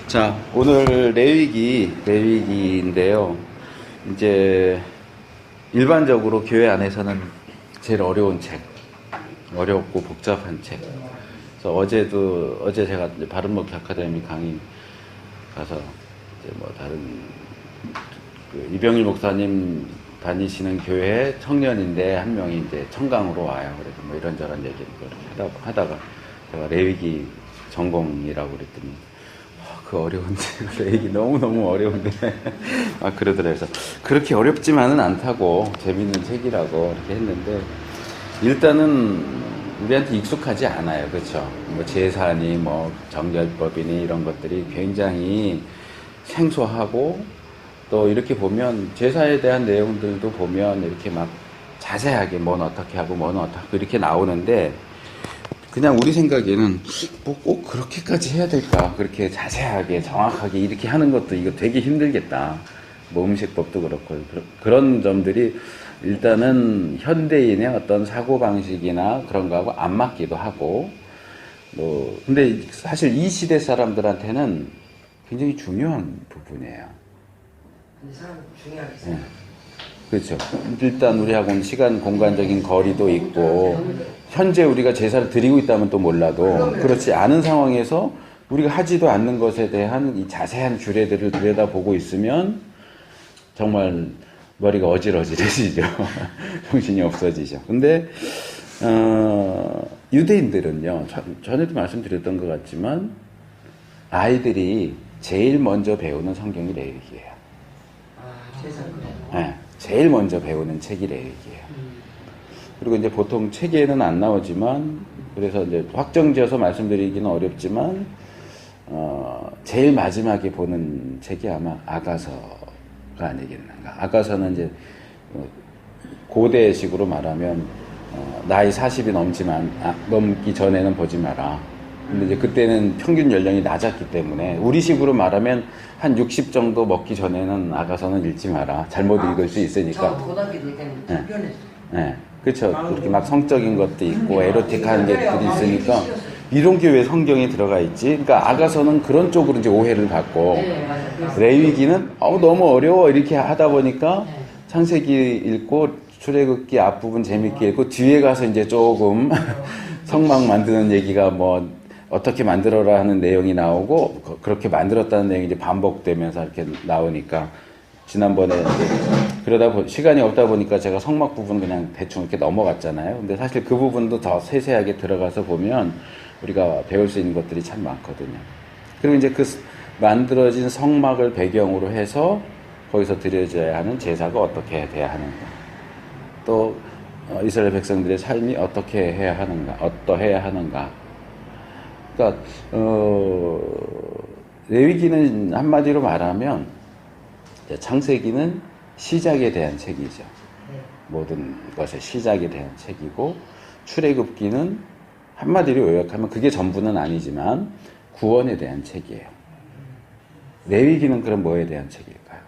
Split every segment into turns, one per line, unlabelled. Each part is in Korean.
자, 오늘 레위기인데요. 이제 일반적으로 교회 안에서는 제일 어려운 책, 어렵고 복잡한 책. 그래서 어제 제가 이제 바른목회 아카데미 강의 가서 이제 뭐 다른 이병일 목사님 다니시는 교회 청년인데 한 명이 이제 청강으로 와요. 그래서 뭐 이런저런 얘기를 하다가 제가 레위기 전공이라고 그랬더니 그 어려운데 레위기 너무너무 어려운데 막 그러더라고요. 그래서 그렇게 어렵지만은 않다고 재밌는 책이라고 이렇게 했는데 일단은 우리한테 익숙하지 않아요. 그렇죠? 뭐 제사니 뭐 정결법이니 이런 것들이 굉장히 생소하고 또 이렇게 보면 제사에 대한 내용들도 보면 이렇게 막 자세하게 뭔 어떻게 하고 뭔 어떻게 하고 이렇게 나오는데 그냥 우리 생각에는 뭐 꼭 그렇게까지 해야 될까? 그렇게 자세하게 정확하게 이렇게 하는 것도 이거 되게 힘들겠다. 뭐 음식법도 그렇고 그런 점들이 일단은 현대인의 어떤 사고방식이나 그런 거하고 안 맞기도 하고 뭐 근데 사실 이 시대 사람들한테는 굉장히 중요한 부분이에요.
근데 사람 중요하게 생각.
그렇죠. 일단 우리하고는 시간, 공간적인 거리도 있고 현재 우리가 제사를 드리고 있다면 또 몰라도 그렇지 않은 상황에서 우리가 하지도 않는 것에 대한 이 자세한 규례들을 들여다보고 있으면 정말 머리가 어질어질해지죠. 정신이 없어지죠. 근데 유대인들은요. 전에도 말씀드렸던 것 같지만 아이들이 제일 먼저 배우는 성경이 레위기예요.
아, 세상 그래.
네, 제일 먼저 배우는 책이 레위기예요. 그리고 이제 보통 책에는 안 나오지만 그래서 이제 확정지어서 말씀드리기는 어렵지만 제일 마지막에 보는 책이 아마 아가서가 아니겠는가. 아가서는 이제 고대식으로 말하면 나이 40이 넘기 전에는 보지 마라. 근데 이제 그때는 평균 연령이 낮았기 때문에 우리식으로 말하면 한 60 정도 먹기 전에는 아가서는 읽지 마라. 잘못 읽을 수 있으니까.
저 고등학교 때 때는 불편했어요.
네, 그렇죠. 그렇게 막 성적인 것도 있고 에로틱한 것들이 있으니까 이런 게 왜 성경에 들어가 있지? 그러니까 아가서는 그런 쪽으로 이제 오해를 받고
네, 맞아요.
레위기는 너무 어려워 이렇게 하다 보니까 창세기 읽고 출애굽기 앞부분 재밌게 읽고 뒤에 가서 이제 조금 성막 만드는 얘기가 뭐 어떻게 만들어라 하는 내용이 나오고 그렇게 만들었다는 내용이 이제 반복되면서 이렇게 나오니까 지난번에 그러다 시간이 없다 보니까 제가 성막 부분 그냥 대충 이렇게 넘어갔잖아요. 근데 사실 그 부분도 더 세세하게 들어가서 보면 우리가 배울 수 있는 것들이 참 많거든요. 그리고 이제 그 만들어진 성막을 배경으로 해서 거기서 드려져야 하는 제사가 어떻게 돼야 하는가. 또 이스라엘 백성들의 삶이 어떻게 해야 하는가, 어떠해야 하는가. 그러니까 레위기는 한마디로 말하면 창세기는 시작에 대한 책이죠. 모든 것의 시작에 대한 책이고 출애굽기는 한마디로 요약하면 그게 전부는 아니지만 구원에 대한 책이에요. 레위기는 그럼 뭐에 대한 책일까요?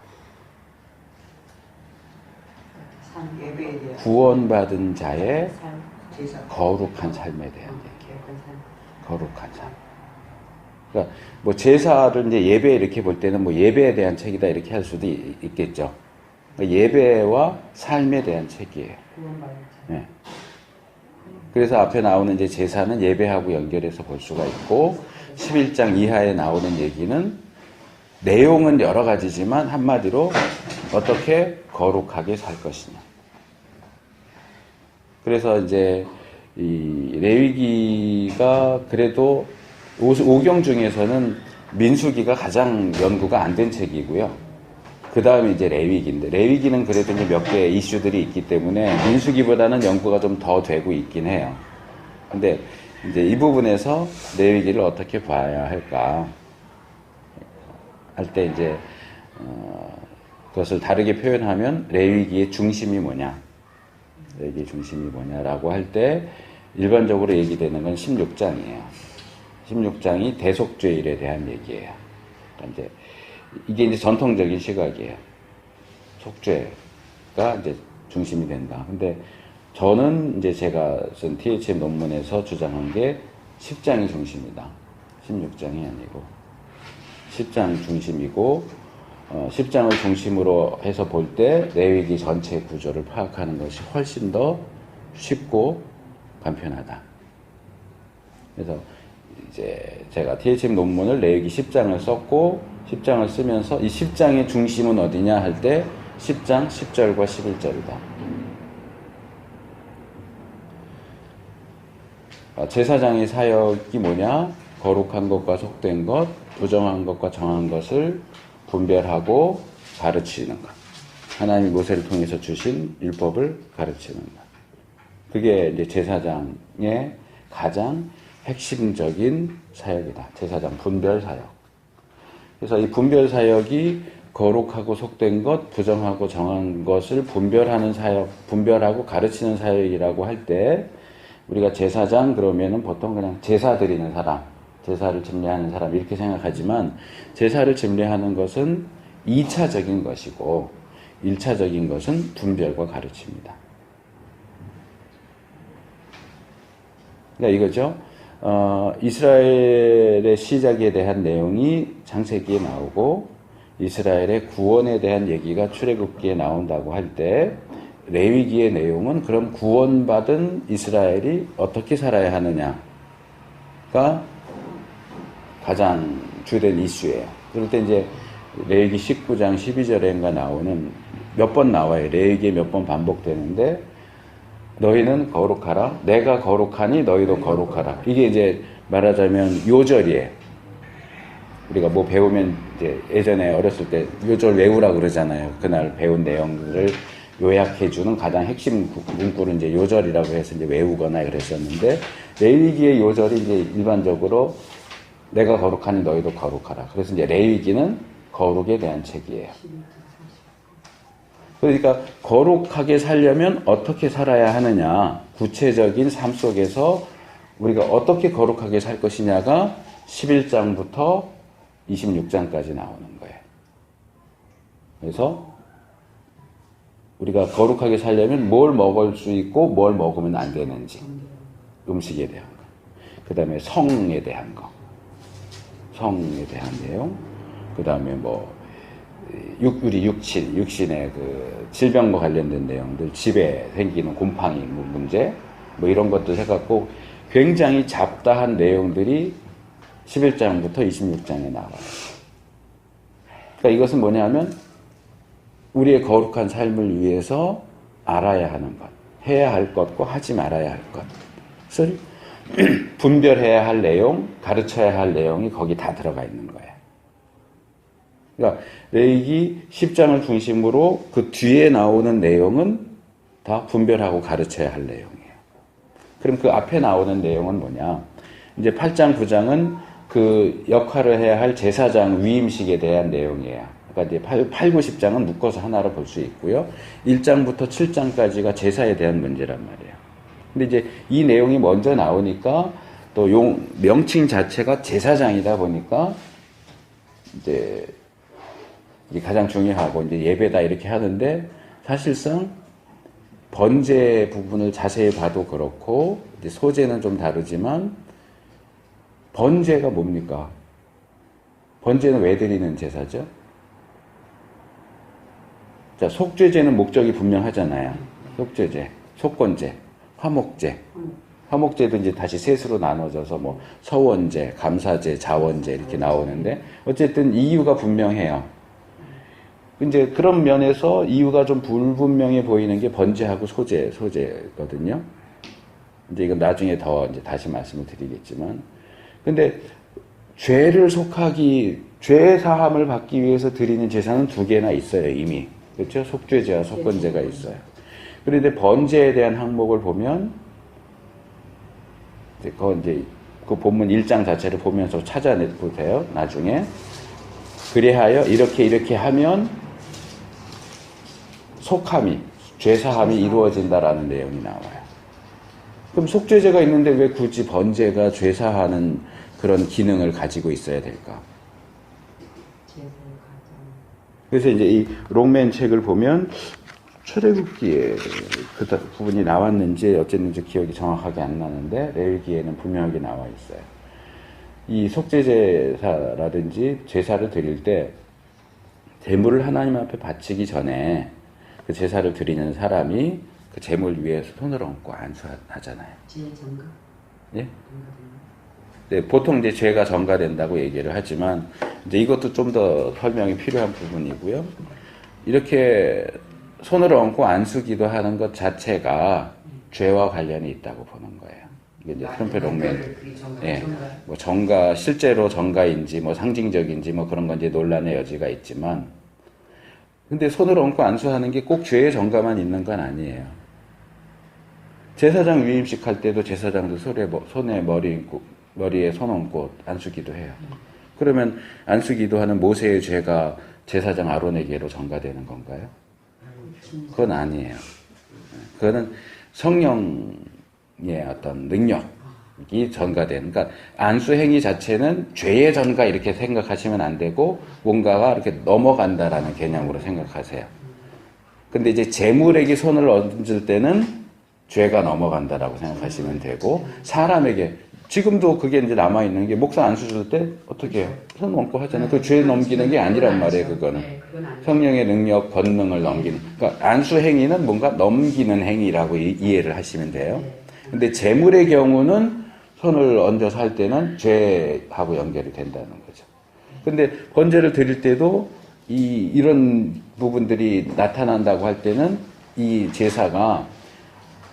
예배에 대한
구원받은 자의
제사.
거룩한 삶에 대한 얘기예요. 거룩한 삶. 그러니까 뭐 제사를 이제 예배 이렇게 볼 때는 뭐 예배에 대한 책이다 이렇게 할 수도 있겠죠. 그러니까 예배와 삶에 대한 책이에요. 네. 그래서 앞에 나오는 이제 제사는 예배하고 연결해서 볼 수가 있고 11장 이하에 나오는 얘기는 내용은 여러 가지지만 한마디로 어떻게 거룩하게 살 것이냐. 그래서 이제 이 레위기가 그래도 오경 중에서는 민수기가 가장 연구가 안 된 책이고요. 그 다음에 이제 레위기인데 레위기는 그래도 이제 몇 개의 이슈들이 있기 때문에 민수기보다는 연구가 좀 더 되고 있긴 해요. 근데 이제 이 부분에서 레위기를 어떻게 봐야 할까 할 때 이제 그것을 다르게 표현하면 레위기의 중심이 뭐냐, 레위기의 중심이 뭐냐라고 할 때 일반적으로 얘기되는 건 16장이에요. 16장이 대속죄일에 대한 얘기예요. 그러니까 이제 이게 이제 전통적인 시각이에요. 속죄가 이제 중심이 된다. 근데 저는 이제 제가 쓴 THM 논문에서 주장한 게 10장이 중심이다. 16장이 아니고. 10장 중심이고 10장을 중심으로 해서 볼 때 레위기 전체 구조를 파악하는 것이 훨씬 더 쉽고 간편하다. 그래서 이제 제가 THM 논문을 레위기 10장을 썼고 10장을 쓰면서 이 10장의 중심은 어디냐 할 때 10장 10절과 11절이다. 제사장의 사역이 뭐냐? 거룩한 것과 속된 것, 부정한 것과 정한 것을 분별하고 가르치는 것. 하나님이 모세를 통해서 주신 율법을 가르치는 것. 그게 이제 제사장의 가장 핵심적인 사역이다. 제사장 분별 사역. 그래서 이 분별 사역이 거룩하고 속된 것, 부정하고 정한 것을 분별하는 사역, 분별하고 가르치는 사역이라고 할 때 우리가 제사장 그러면은 보통 그냥 제사 드리는 사람, 제사를 집례하는 사람 이렇게 생각하지만 제사를 집례하는 것은 2차적인 것이고 1차적인 것은 분별과 가르침입니다. 그러니까 이거죠. 이스라엘의 시작에 대한 내용이 창세기에 나오고 이스라엘의 구원에 대한 얘기가 출애굽기에 나온다고 할 때 레위기의 내용은 그럼 구원받은 이스라엘이 어떻게 살아야 하느냐가 가장 주된 이슈예요. 그럴 때 이제 레위기 19장 12절에인가 나오는 몇 번 나와요. 레위기에 몇 번 반복되는데 너희는 거룩하라. 내가 거룩하니 너희도 거룩하라. 이게 이제 말하자면 요절이에요. 우리가 뭐 배우면 이제 예전에 어렸을 때 요절 외우라 그러잖아요. 그날 배운 내용들을 요약해주는 가장 핵심 문구를 이제 요절이라고 해서 이제 외우거나 그랬었는데 레위기의 요절이 이제 일반적으로 내가 거룩하니 너희도 거룩하라. 그래서 이제 레위기는 거룩에 대한 책이에요. 그러니까 거룩하게 살려면 어떻게 살아야 하느냐, 구체적인 삶 속에서 우리가 어떻게 거룩하게 살 것이냐가 11장부터 26장까지 나오는 거예요. 그래서 우리가 거룩하게 살려면 뭘 먹을 수 있고 뭘 먹으면 안 되는지, 음식에 대한 거, 그 다음에 성에 대한 거, 성에 대한 내용, 그 다음에 뭐 우리 육신의 그 질병과 관련된 내용들, 집에 생기는 곰팡이 문제, 뭐 이런 것들 해갖고 굉장히 잡다한 내용들이 11장부터 26장에 나와요. 그러니까 이것은 뭐냐면 우리의 거룩한 삶을 위해서 알아야 하는 것, 해야 할 것과 하지 말아야 할 것을 분별해야 할 내용, 가르쳐야 할 내용이 거기 다 들어가 있는 거예요. 그러니까 레위기 10장을 중심으로 그 뒤에 나오는 내용은 다 분별하고 가르쳐야 할 내용이에요. 그럼 그 앞에 나오는 내용은 뭐냐? 이제 8장, 9장은 그 역할을 해야 할 제사장 위임식에 대한 내용이에요. 그러니까 이제 8, 9, 10장은 묶어서 하나로 볼 수 있고요. 1장부터 7장까지가 제사에 대한 문제란 말이에요. 근데 이제 이 내용이 먼저 나오니까 또 명칭 자체가 제사장이다 보니까 이제 이게 가장 중요하고 이제 예배다 이렇게 하는데 사실상 번제 부분을 자세히 봐도 그렇고 이제 소제는 좀 다르지만 번제가 뭡니까? 번제는 왜 드리는 제사죠? 자, 속죄제는 목적이 분명하잖아요. 속죄제, 속건제, 화목제. 화목제도 이제 다시 셋으로 나눠져서 뭐 서원제, 감사제, 자원제 이렇게 나오는데 어쨌든 이유가 분명해요. 이제 그런 면에서 이유가 좀 불분명해 보이는 게 번제하고 소제거든요. 이제 이건 나중에 더 이제 다시 말씀을 드리겠지만, 근데 죄를 죄 사함을 받기 위해서 드리는 제사는 2개나 있어요, 이미. 그렇죠? 속죄제와 속건제가 있어요. 그런데 번제에 대한 항목을 보면, 이제 그 본문 1장 자체를 보면서 찾아내보세요, 나중에. 그리하여 이렇게 하면 속함이, 죄사함이 이루어진다라는 내용이 나와요. 그럼 속죄제가 있는데 왜 굳이 번제가 죄사하는 그런 기능을 가지고 있어야 될까? 그래서 이제 이 롱맨 책을 보면 출애굽기에 그 부분이 나왔는지 어쨌는지 기억이 정확하게 안 나는데 레위기에는 분명하게 나와 있어요. 이 속죄제사라든지 제사를 드릴 때 제물을 하나님 앞에 바치기 전에 그 제사를 드리는 사람이 그 제물 위에 손을 얹고 안수하잖아요.
제정가.
예? 네, 보통 이제 죄가 전가된다고 얘기를 하지만 이제 이것도 좀 더 설명이 필요한 부분이고요. 이렇게 손을 얹고 안수기도 하는 것 자체가 죄와 관련이 있다고 보는 거예요. 이게 이제 트럼페 롱맨, 예, 뭐 정가 실제로 정가인지 뭐 상징적인지 뭐 그런 건 이제 논란의 여지가 있지만, 근데 손을 얹고 안수하는 게 꼭 죄의 정가만 있는 건 아니에요. 제사장 위임식 할 때도 제사장도 손에 머리에 손 얹고 안수기도 해요. 그러면 안수기도 하는 모세의 죄가 제사장 아론에게로 전가되는 건가요? 그건 아니에요. 그거는 성령의 어떤 능력이 전가되는, 그러니까 안수 행위 자체는 죄의 전가 이렇게 생각하시면 안 되고 뭔가가 이렇게 넘어간다라는 개념으로 생각하세요. 근데 이제 제물에게 손을 얹을 때는 죄가 넘어간다라고 생각하시면 되고, 사람에게 지금도 그게 이제 남아있는 게 목사 안수 줄 때 어떻게 해요? 손 얹고 하잖아요. 그 죄 넘기는 게 아니란 말이에요, 그거는. 성령의 능력, 권능을 넘기는. 그러니까 안수 행위는 뭔가 넘기는 행위라고 이해를 하시면 돼요. 근데 제물의 경우는 손을 얹어서 할 때는 죄하고 연결이 된다는 거죠. 근데 번제를 드릴 때도 이런 부분들이 나타난다고 할 때는 이 제사가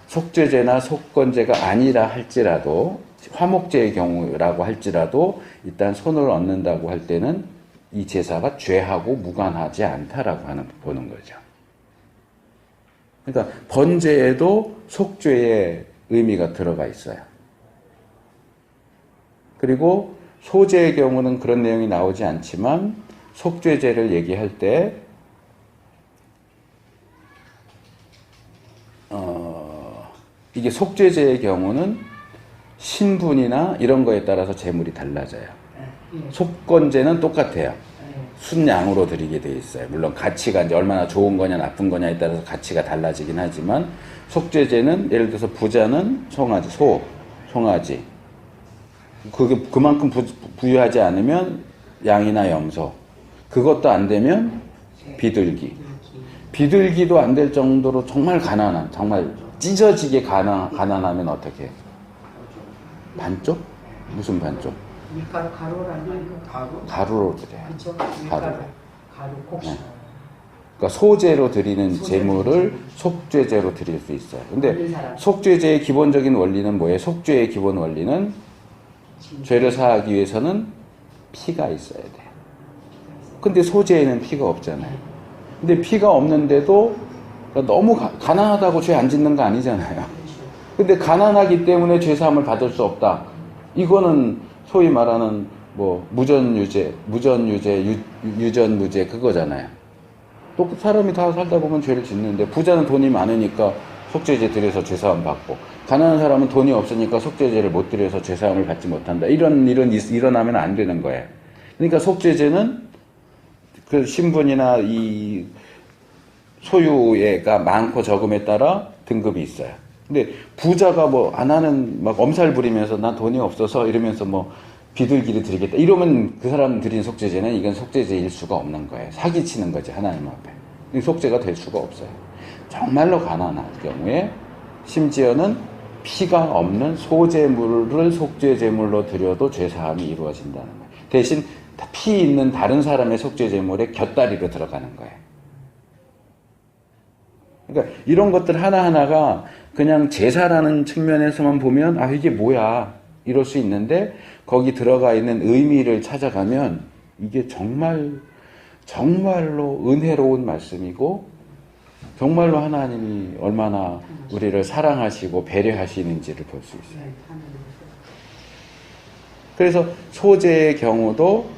속죄제나 속건제가 아니라 할지라도, 화목제의 경우라고 할지라도 일단 손을 얹는다고 할 때는 이 제사가 죄하고 무관하지 않다라고 보는 거죠. 그러니까 번제에도 속죄의 의미가 들어가 있어요. 그리고 소제의 경우는 그런 내용이 나오지 않지만 속죄제를 얘기할 때 이게 속죄제의 경우는 신분이나 이런 거에 따라서 제물이 달라져요. 속건제는 똑같아요. 순양으로 드리게 돼 있어요. 물론 가치가 이제 얼마나 좋은 거냐 나쁜 거냐에 따라서 가치가 달라지긴 하지만, 속죄제는 예를 들어서 부자는 송아지. 그게 그만큼 부유하지 않으면 양이나 염소. 그것도 안 되면 비둘기도 안 될 정도로 정말 가난한, 정말 찢어지게 가난하면 어떻게 해요? 반쪽? 무슨 반쪽?
밀가루 가루라는
가루로 드려요.
그렇죠.
가루.
가루 곡식.
네. 그러니까 소제로 드리는 제물을 속죄제로 드릴 수 있어요. 근데 속죄제의 기본적인 원리는 뭐예요? 속죄의 기본 원리는 죄를 사하기 위해서는 피가 있어야 돼요. 근데 소제에는 피가 없잖아요. 근데 피가 없는데도 너무 가난하다고 죄 안 짓는 거 아니잖아요. 근데 가난하기 때문에 죄사함을 받을 수 없다. 이거는 소위 말하는 뭐 무전유죄, 유전무죄 그거잖아요. 또 사람이 다 살다 보면 죄를 짓는데, 부자는 돈이 많으니까 속죄제 드려서 죄사함 받고, 가난한 사람은 돈이 없으니까 속죄제를 못 드려서 죄사함을 받지 못한다. 이런 일어나면 안 되는 거예요. 그러니까 속죄제는 그 신분이나 이 소유가 많고 적음에 따라 등급이 있어요. 근데 부자가 뭐 안 하는 막 엄살 부리면서 난 돈이 없어서 이러면서 뭐 비둘기를 드리겠다 이러면 그 사람 드린 속죄제는 이건 속죄제일 수가 없는 거예요. 사기치는 거지 하나님 앞에. 속죄가 될 수가 없어요. 정말로 가난한 경우에 심지어는 피가 없는 소제물을 속죄제물로 드려도 죄사함이 이루어진다는 거예요. 대신 피 있는 다른 사람의 속죄제물에 곁다리로 들어가는 거예요. 그러니까 이런 것들 하나하나가 그냥 제사라는 측면에서만 보면 아 이게 뭐야 이럴 수 있는데, 거기 들어가 있는 의미를 찾아가면 이게 정말로 은혜로운 말씀이고 정말로 하나님이 얼마나 우리를 사랑하시고 배려하시는지를 볼 수 있어요. 그래서 소제의 경우도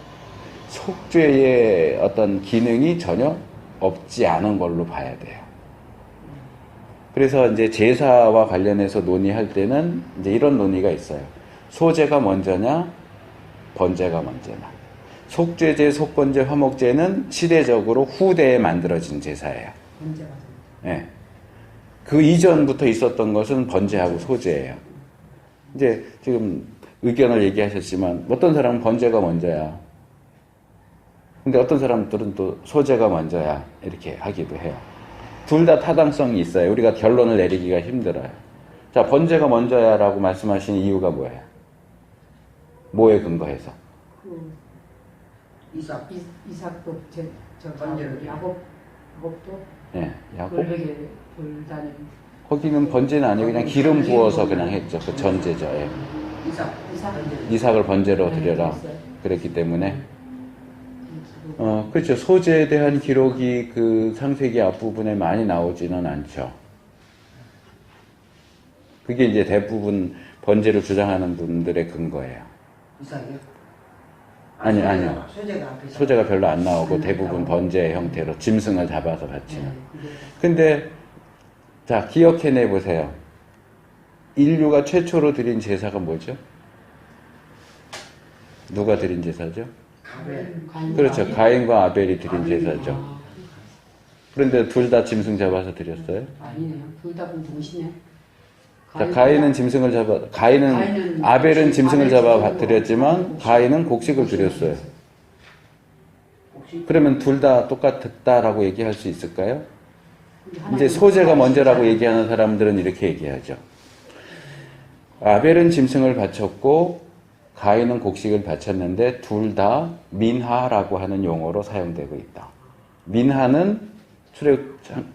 속죄의 어떤 기능이 전혀 없지 않은 걸로 봐야 돼요. 그래서 이제 제사와 관련해서 논의할 때는 이제 이런 논의가 있어요. 소제가 먼저냐, 번제가 먼저냐. 속죄제, 속건제, 화목제는 시대적으로 후대에 만들어진 제사예요. 예. 그 이전부터 있었던 것은 번제하고 소제예요. 이제 지금 의견을 얘기하셨지만 어떤 사람은 번제가 먼저야. 근데 어떤 사람들은 또 소제가 먼저야. 이렇게 하기도 해요. 둘 다 타당성이 있어요. 우리가 결론을 내리기가 힘들어요. 자, 번제가 먼저야 라고 말씀하신 이유가 뭐예요? 뭐에 근거해서?
이삭도
번제를.
야곱도
예, 야곱?
돌베개 돌다는
거기는 번제는 아니고 그냥 기름 부어서 그냥 했죠. 그 전제죠. 예.
이삭.
이삭을 번제로
네,
드려라.
그랬어요.
그랬기 때문에. 그렇죠. 소제에 대한 기록이 그 창세기 앞부분에 많이 나오지는 않죠. 그게 이제 대부분 번제를 주장하는 분들의 근거예요.
이삭이요?
아니요.
소재가 앞에
소제가 별로 안 나오고 대부분 번제의 형태로 짐승을 잡아서 바치는.
네,
근데 자, 기억해내 보세요. 인류가 최초로 드린 제사가 뭐죠? 누가 드린 제사죠?
가벨.
그렇죠. 가인과 아벨이 드린 제사죠. 그런데 둘 다 짐승 잡아서 드렸어요?
아니네요. 둘 다 동시네.
자, 가인은 짐승을 잡아, 가인은 아벨은 짐승을 잡아 드렸지만 가인은 곡식을 드렸어요. 그러면 둘 다 똑같았다라고 얘기할 수 있을까요? 이제 소제가 먼저라고 얘기하는 사람들은 이렇게 얘기하죠. 아벨은 짐승을 바쳤고 가인은 곡식을 바쳤는데 둘 다 민하라고 하는 용어로 사용되고 있다. 민하는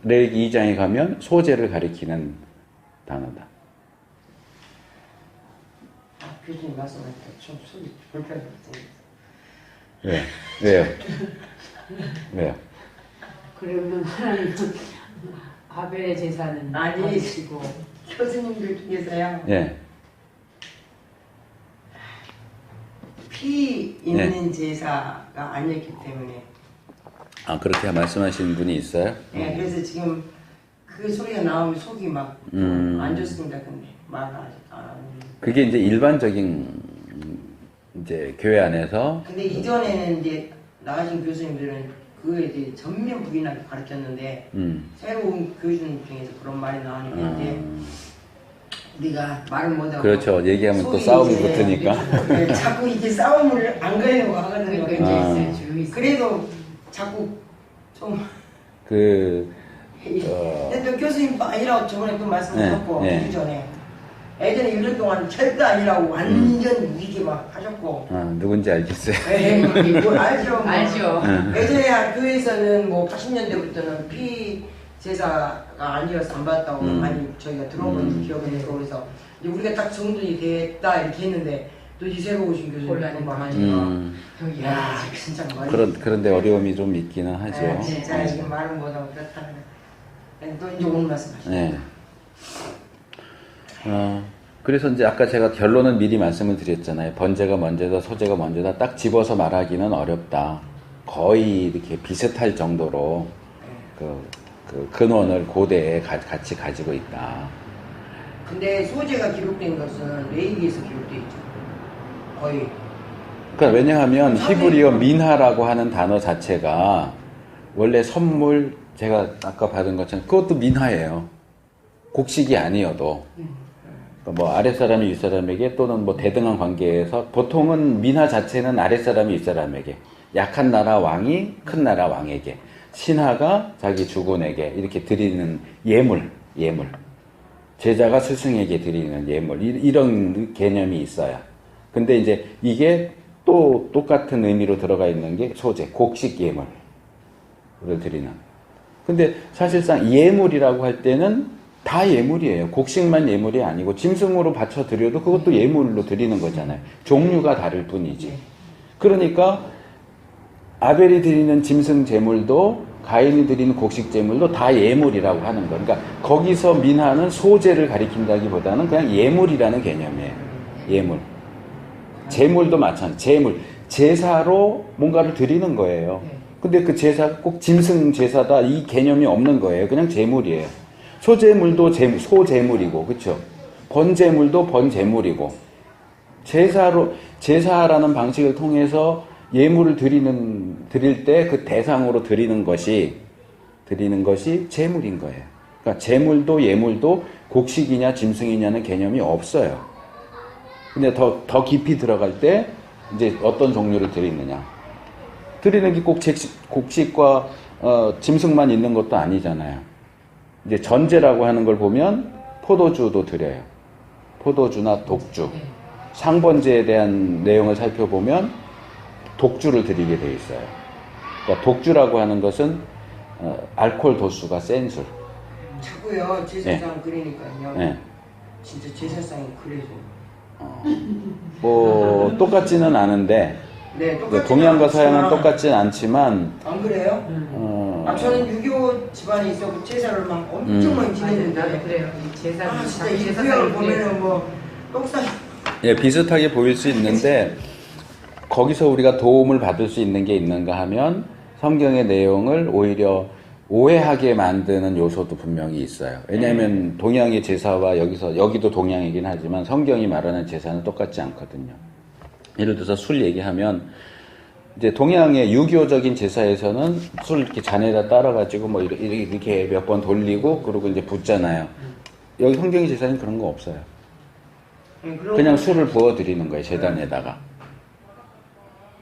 레위기 2장에 가면 소제를 가리키는 단어다.
교수님 말씀하니까 좀 속이 불편해요.
왜? 왜요? 왜요?
그러면 하나님은 아벨의 제사는
아니.
받으시고
교수님들 중에서요.
예.
피 있는 제사가 아니었기 때문에.
아, 그렇게 말씀하시는 분이 있어요?
예, 그래서 지금 그 소리가 나오면 속이 막 안 좋습니다. 근데 말을 안
그게 이제 일반적인 이제 교회 안에서
근데 이전에는 이제 나가신 교수님들은 그거에 대해 전면 부인하게 가르쳤는데 새로운 교수님 중에서 그런 말이 나오니까 이제 우리가 말을 못하고
그렇죠. 얘기하면 또
속이
싸움이
이제
붙으니까.
네, 자꾸 이제 싸움을 안 가려고 하거든요.
그러니까
아.
이제 주의
그래도 자꾸 좀
그,
근데 또 교수님 아니라고 저번에 또 말씀하셨고
네, 네.
그 전에 예전에 1년 동안 절대 아니라고 완전 이게 막 하셨고
누군지 알겠어요.
네, 뭐 알죠. 뭐.
알죠.
예전에 교회에서는 뭐 80년대부터는 피 제사가 아니어서 안 받았다고 많이 저희가 들어본 기억이 있고 그래서 이제 우리가 딱 정돈이 됐다 이렇게 했는데 또 이 새로 오신 교수님
곤란이
막
많으니까.
하니까 야 진짜 많이
그런데 어려움이 좀 있기는 하죠.
네, 진짜 지금 말은 못하고 그렇다는 또 이제 오늘 말씀하시죠.
네. 그래서 이제 아까 제가 결론은 미리 말씀을 드렸잖아요. 번제가 먼저다, 소제가 먼저다. 딱 집어서 말하기는 어렵다. 거의 이렇게 비슷할 정도로 그 근원을 고대에 같이 가지고 있다.
근데 소재가 기록된 것은 레이기에서 기록되어 있죠. 거의.
그러니까 왜냐하면 히브리어 민하라고 하는 단어 자체가 원래 선물 제가 아까 받은 것처럼 그것도 민하예요. 곡식이 아니어도. 뭐 아랫사람이 윗사람에게 또는 뭐 대등한 관계에서 보통은 민하 자체는 아랫사람이 윗사람에게 약한 나라 왕이 큰 나라 왕에게 신하가 자기 주군에게 이렇게 드리는 예물 제자가 스승에게 드리는 예물 이런 개념이 있어요. 근데 이제 이게 또 똑같은 의미로 들어가 있는 게 소제 곡식 예물을 드리는. 근데 사실상 예물이라고 할 때는 다 예물이에요. 곡식만 예물이 아니고 짐승으로 바쳐 드려도 그것도 예물로 드리는 거잖아요. 종류가 다를 뿐이지. 그러니까 아벨이 드리는 짐승 제물도 가인이 드리는 곡식 제물도 다 예물이라고 하는 거. 그러니까 거기서 민하는 소제를 가리킨다기보다는 그냥 예물이라는 개념이에요. 예물. 제물도 마찬가지. 제물. 제사로 뭔가를 드리는 거예요. 근데 그 제사가 꼭 짐승 제사다 이 개념이 없는 거예요. 그냥 제물이에요. 소제물도 소제물이고, 그쵸? 번제물도 번제물이고, 제사라는 방식을 통해서 예물을 드릴 때 그 대상으로 드리는 것이 제물인 거예요. 그러니까 제물도 예물도 곡식이냐 짐승이냐는 개념이 없어요. 근데 더 깊이 들어갈 때 이제 어떤 종류를 드리느냐. 드리는 게 꼭 곡식과 짐승만 있는 것도 아니잖아요. 이제 전제라고 하는 걸 보면 포도주도 드려요. 포도주나 독주. 상번제에 대한 내용을 살펴보면 독주를 드리게 돼 있어요. 그러니까 독주라고 하는 것은 알코올 도수가 센 술.
자꾸요 제사상 그러니까요.
네.
진짜 제사상이 그래서.
뭐 똑같지는 않은데
네, 똑같지는
동양과
않지만.
서양은 똑같진 않지만
안 그래요? 저는 유교 집안에 있었고 제사를 막 엄청 많이
나도
지냈는데.
그래요. 이 제사
진짜 이 유교를 보면은 뭐 똥싸.
예, 비슷하게 보일 수 있는데 거기서 우리가 도움을 받을 수 있는 게 있는가 하면 성경의 내용을 오히려 오해하게 만드는 요소도 분명히 있어요. 왜냐하면 동양의 제사와 여기도 동양이긴 하지만 성경이 말하는 제사는 똑같지 않거든요. 예를 들어서 술 얘기하면 이제 동양의 유교적인 제사에서는 술 이렇게 잔에다 따라가지고 뭐 이렇게 몇 번 돌리고 그러고 이제 붓잖아요. 여기 성경의 제사는 그런 거 없어요. 그냥 술을 부어드리는 거예요, 제단에다가.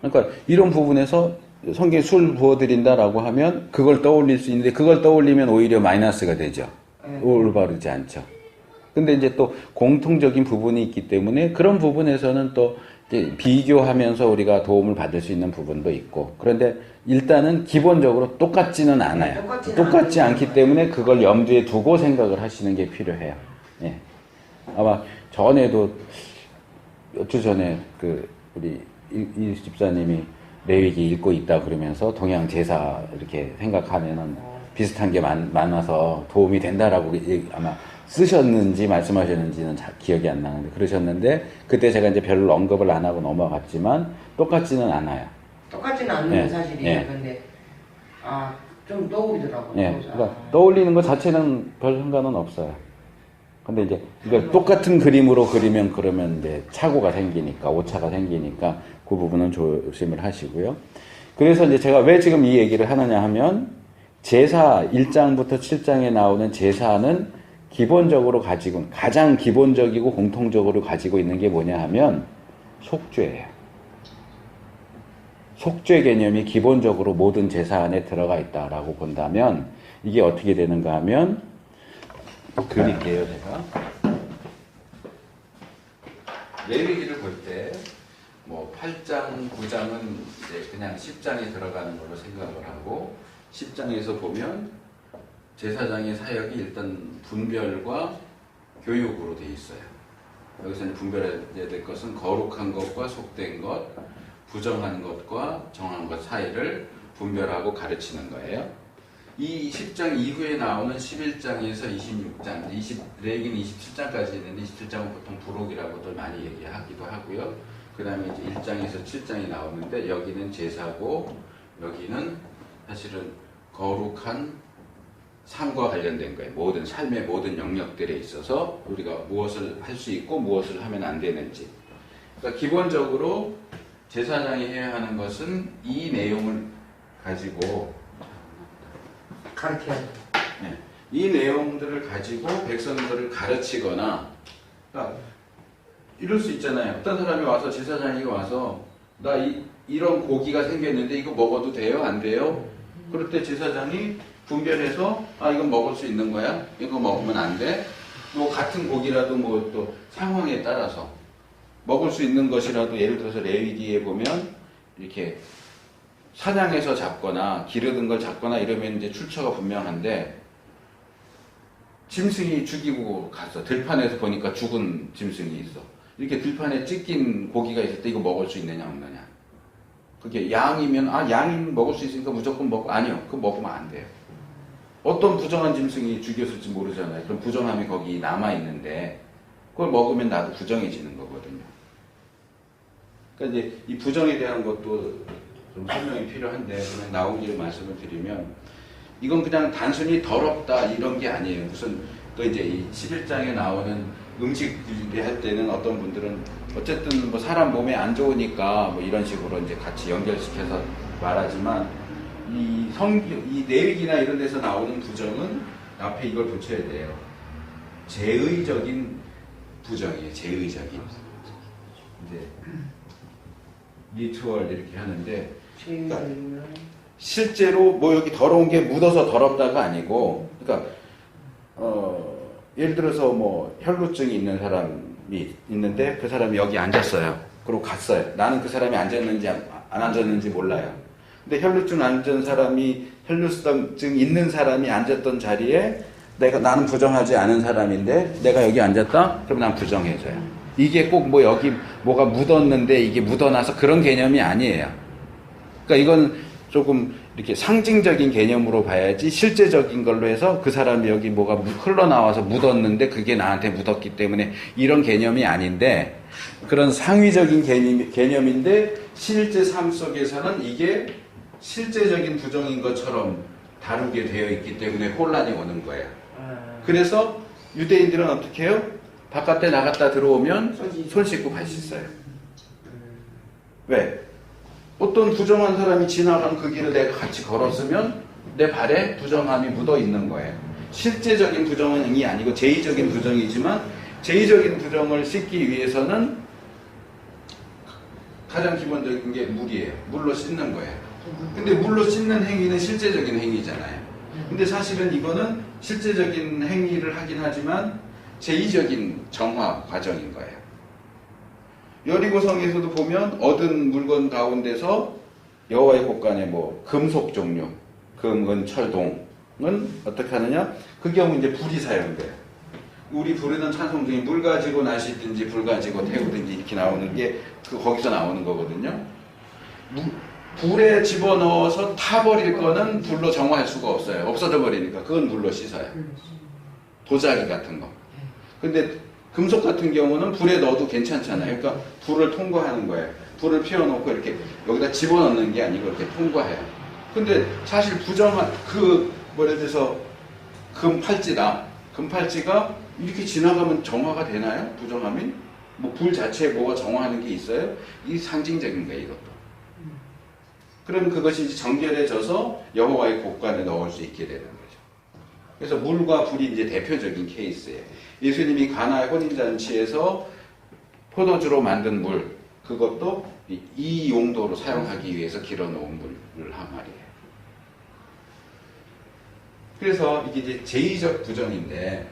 그러니까 이런 부분에서 성경에 술 부어드린다라고 하면 그걸 떠올릴 수 있는데 그걸 떠올리면 오히려 마이너스가 되죠. 올바르지 않죠. 근데 이제 또 공통적인 부분이 있기 때문에 그런 부분에서는 또 이제 비교하면서 우리가 도움을 받을 수 있는 부분도 있고, 그런데 일단은 기본적으로 똑같지는 않아요. 똑같지 않기 때문에 그걸 염두에 두고 생각을 하시는 게 필요해요. 예. 아마 전에도 몇 주 전에 우리 이 집사님이 레위기 읽고 있다 그러면서 동양 제사 이렇게 생각하면은 비슷한 게 많아서 도움이 된다라고 아마 쓰셨는지 말씀하셨는지는 기억이 안 나는데 그러셨는데 그때 제가 이제 별로 언급을 안 하고 넘어갔지만 똑같지는 않아요.
똑같지는 않는
네.
사실이에요.
네.
근데 좀 떠오르더라고요.
예. 그러니까 떠올리는 것 자체는 별 상관은 없어요. 근데 이제 이걸 똑같은 그림으로 그러면 이제 착오가 생기니까 오차가 생기니까 그 부분은 조심을 하시고요. 그래서 이제 제가 왜 지금 이 얘기를 하느냐 하면 제사 1장부터 7장에 나오는 제사는 기본적으로 가장 기본적이고 공통적으로 가지고 있는 게 뭐냐 하면 속죄예요. 속죄 개념이 기본적으로 모든 제사 안에 들어가 있다라고 본다면 이게 어떻게 되는가 하면 그릴게요, 제가. 레위기를 볼 때 뭐 8장, 9장은 이제 그냥 10장에 들어가는 걸로 생각을 하고 10장에서 보면 제사장의 사역이 일단 분별과 교육으로 돼 있어요. 여기서 분별해야 될 것은 거룩한 것과 속된 것, 부정한 것과 정한 것 사이를 분별하고 가르치는 거예요. 이 10장 이후에 나오는 11장에서 26장, 레위기는 27장까지 있는데 27장은 보통 부록이라고도 많이 얘기하기도 하고요. 그 다음에 이제 1장에서 7장이 나오는데 여기는 제사고 여기는 사실은 거룩한 삶과 관련된 거예요. 모든 삶의 모든 영역들에 있어서 우리가 무엇을 할 수 있고 무엇을 하면 안 되는지. 그러니까 기본적으로 제사장이 해야 하는 것은 이 내용을 가지고
가르쳐야 돼.
네, 이 내용들을 가지고 백성들을 가르치거나, 그러니까 이럴 수 있잖아요. 어떤 사람이 와서 제사장이 와서 나 이런 고기가 생겼는데 이거 먹어도 돼요? 안 돼요? 그럴 때 제사장이 분별해서 이건 먹을 수 있는 거야? 이거 먹으면 안 돼? 뭐 같은 고기라도 뭐 또 상황에 따라서 먹을 수 있는 것이라도 예를 들어서 레위기에 보면 이렇게 사냥해서 잡거나 기르는 걸 잡거나 이러면 이제 출처가 분명한데 짐승이 죽이고 갔어. 들판에서 보니까 죽은 짐승이 있어. 이렇게 들판에 찢긴 고기가 있을 때 이거 먹을 수 있느냐 없느냐. 그게 양이면 양이 먹을 수 있으니까 무조건 먹고 아니요. 그거 먹으면 안 돼요. 어떤 부정한 짐승이 죽였을지 모르잖아요. 그럼 부정함이 거기 남아있는데 그걸 먹으면 나도 부정해지는 거거든요. 그러니까 이제 이 부정에 대한 것도 좀 설명이 필요한데 그냥 나온 길에 말씀을 드리면 이건 그냥 단순히 더럽다 이런 게 아니에요. 무슨 또 이제 이 11장에 나오는 음식 할 때는 어떤 분들은 어쨌든 뭐 사람 몸에 안 좋으니까 뭐 이런 식으로 이제 같이 연결시켜서 말하지만 이 레위기나 이런 데서 나오는 부정은 앞에 이걸 붙여야 돼요. 제의적인 부정이에요. 제의적인. 이제 리추얼 이렇게 하는데
제일은
실제로 뭐 여기 더러운 게 묻어서 더럽다가 아니고, 그러니까 예를 들어서 뭐 혈루증이 있는 사람이 있는데 그 사람이 여기 앉았어요. 그리고 갔어요. 나는 그 사람이 앉았는지 안 앉았는지 몰라요. 근데 혈루증 있는 사람이 앉았던 자리에 나는 부정하지 않은 사람인데 내가 여기 앉았다? 그럼 난 부정해져요. 이게 꼭 뭐 여기 뭐가 묻었는데 이게 묻어나서 그런 개념이 아니에요. 그러니까 이건 조금 이렇게 상징적인 개념으로 봐야지, 실제적인 걸로 해서 그 사람이 여기 뭐가 흘러나와서 묻었는데 그게 나한테 묻었기 때문에 이런 개념이 아닌데, 그런 상위적인 개념인데 실제 삶 속에서는 이게 실제적인 부정인 것처럼 다루게 되어 있기 때문에 혼란이 오는 거예요. 그래서 유대인들은 어떻게 해요? 바깥에 나갔다 들어오면 손 씻고 발 씻어요. 왜? 어떤 부정한 사람이 지나간 그 길을 내가 같이 걸었으면 내 발에 부정함이 묻어 있는 거예요. 실제적인 부정이 아니고 제의적인 부정이지만, 제의적인 부정을 씻기 위해서는 가장 기본적인 게 물이에요. 물로 씻는 거예요. 근데 물로 씻는 행위는 실제적인 행위잖아요. 근데 사실은 이거는 실제적인 행위를 하긴 하지만 제의적인 정화 과정인 거예요. 여리고성에서도 보면 얻은 물건 가운데서 여호와의 곳간에 뭐 금속 종류, 금, 은, 철, 동은 어떻게 하느냐? 그 경우 이제 불이 사용돼요. 우리 부르는 찬송 중에 물 가지고 나시든지 불 가지고 태우든지 이렇게 나오는 게 거기서 나오는 거거든요. 불에 집어넣어서 타버릴 거는 불로 정화할 수가 없어요. 없어져 버리니까 그건 물로 씻어요. 도자기 같은 거. 근데 금속 같은 경우는 불에 넣어도 괜찮잖아요. 그러니까 불을 통과하는 거예요. 불을 피워놓고 이렇게 여기다 집어넣는 게 아니고 이렇게 통과해요. 근데 사실 부정한 예를 들어서 금팔찌다. 금팔찌가 이렇게 지나가면 정화가 되나요? 부정함이? 뭐 불 자체에 뭐가 정화하는 게 있어요? 이 상징적인 거예요, 이것도. 그럼 그것이 이제 정결해져서 여호와의 곳간에 넣을 수 있게 되는 거죠. 그래서 물과 불이 이제 대표적인 케이스예요. 예수님이 가나의 혼인잔치에서 포도주로 만든 물, 그것도 이 용도로 사용하기 위해서 길어놓은 물을 한 말이에요. 그래서 이게 이제 제의적 부정인데,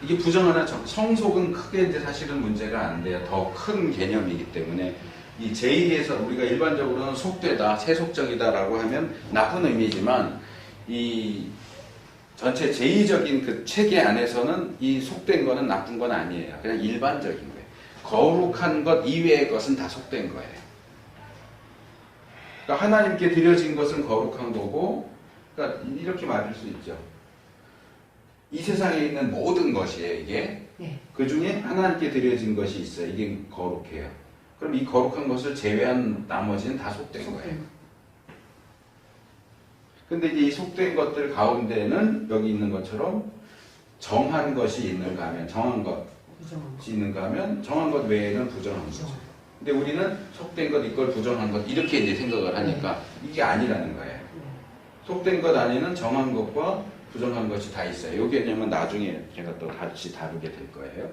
이게 부정 하나, 성속은 크게 이제 사실은 문제가 안 돼요. 더 큰 개념이기 때문에. 이 제의에서 우리가 일반적으로는 속되다, 세속적이다라고 하면 나쁜 의미지만, 이 전체 제의적인 그 체계 안에서는 이 속된 거는 나쁜 건 아니에요. 그냥 일반적인 거예요. 거룩한 것 이외의 것은 다 속된 거예요. 그러니까 하나님께 드려진 것은 거룩한 거고, 그러니까 이렇게 말할 수 있죠. 이 세상에 있는 모든 것이에요, 이게.
네.
그 중에 하나님께 드려진 것이 있어요. 이게 거룩해요. 그럼 이 거룩한 것을 제외한 나머지는 다 속된 거예요. 근데 이제 이 속된 것들 가운데는 여기 있는 것처럼 정한 것이 있는가 하면, 정한 것이 있는가 하면, 정한 것 외에는 부정한 거죠. 근데 우리는 속된 것, 이걸 부정한 것, 이렇게 이제 생각을 하니까 이게 아니라는 거예요. 속된 것 안에는 정한 것과 부정한 것이 다 있어요. 이 개념은 나중에 제가 또 같이 다루게 될 거예요.